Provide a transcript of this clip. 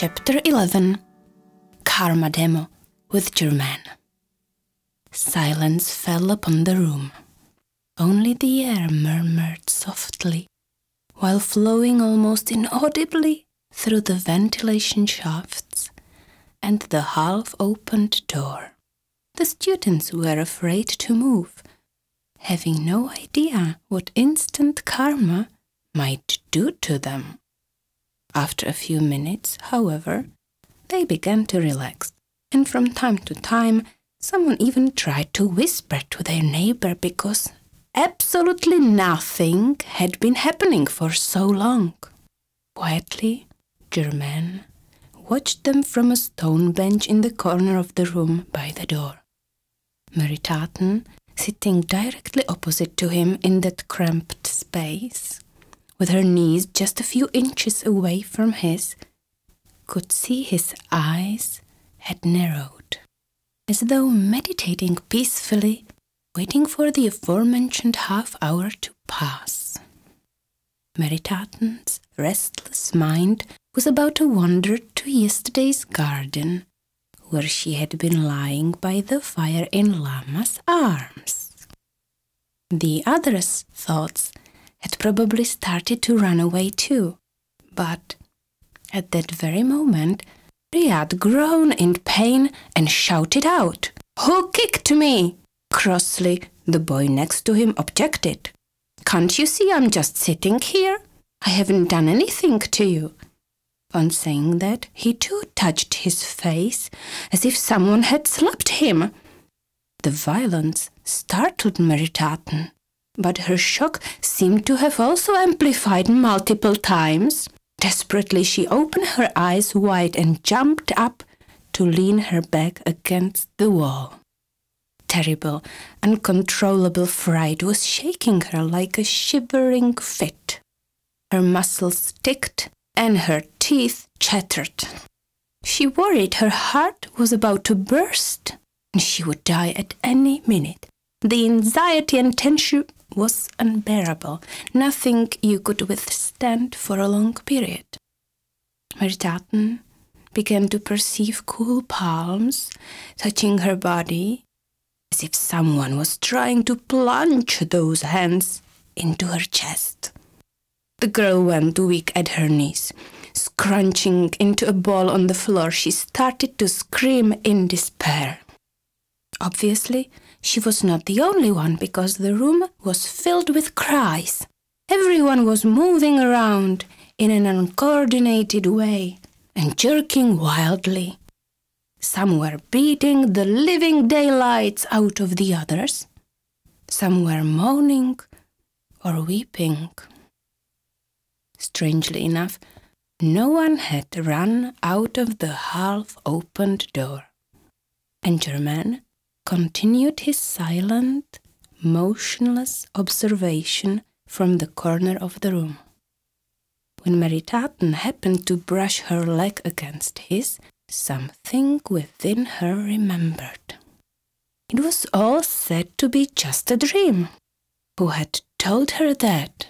Chapter 11. Karma Demo with Germain. Silence fell upon the room. Only the air murmured softly, while flowing almost inaudibly through the ventilation shafts and the half-opened door. The students were afraid to move, having no idea what instant karma might do to them. After a few minutes, however, they began to relax, and from time to time someone even tried to whisper to their neighbor because absolutely nothing had been happening for so long. Quietly, Germain watched them from a stone bench in the corner of the room by the door. Meritaten, sitting directly opposite to him in that cramped space, with her knees just a few inches away from his, could see his eyes had narrowed, as though meditating peacefully, waiting for the aforementioned half-hour to pass. Meritaten's restless mind was about to wander to yesterday's garden, where she had been lying by the fire in Lama's arms. The other's thoughts had probably started to run away too, but at that very moment Riyad groaned in pain and shouted out, "Who kicked me?" Crossly, the boy next to him objected. "Can't you see I'm just sitting here? I haven't done anything to you." On saying that, he too touched his face as if someone had slapped him. The violence startled Meritaten, but her shock seemed to have also amplified multiple times. Desperately, she opened her eyes wide and jumped up to lean her back against the wall. Terrible, uncontrollable fright was shaking her like a shivering fit. Her muscles ticked and her teeth chattered. She worried her heart was about to burst and she would die at any minute. The anxiety and tension was unbearable, nothing you could withstand for a long period. Meritaten began to perceive cool palms touching her body, as if someone was trying to plunge those hands into her chest. The girl went weak at her knees. Scrunching into a ball on the floor, she started to scream in despair. Obviously, she was not the only one, because the room was filled with cries. Everyone was moving around in an uncoordinated way and jerking wildly. Some were beating the living daylights out of the others. Some were moaning or weeping. Strangely enough, no one had run out of the half-opened door, and Germain continued his silent, motionless observation from the corner of the room. When Meritaten happened to brush her leg against his, something within her remembered. It was all said to be just a dream. Who had told her that?